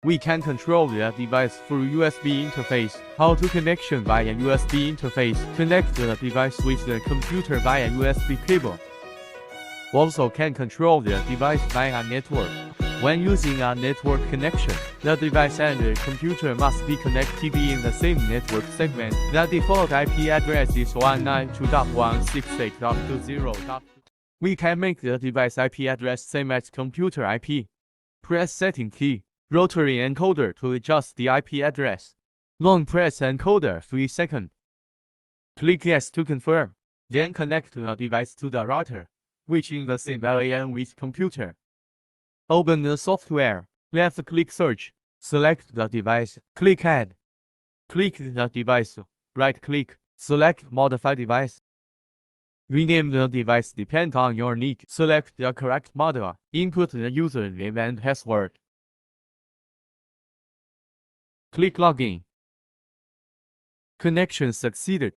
We can control the device through USB interface. How to connection via USB interface. Connect the device with the computer via USB cable. Also can control the device via network. When using a network connection, the device and the computer must be connected in the same network segment. The default IP address is 192.168.20. We can make the device IP address same as computer IP. Press setting key, rotary encoder to adjust the IP address. Long press encoder 3 seconds. Click yes to confirm. Then connect the device to the router, which in the same LAN with computer. Open the software. Left-click search. Select the device. Click Add. Click the device. Right-click. Select Modify device. Rename the device depend on your need. Select the correct model. Input the username and password. Click Login. Connection succeeded.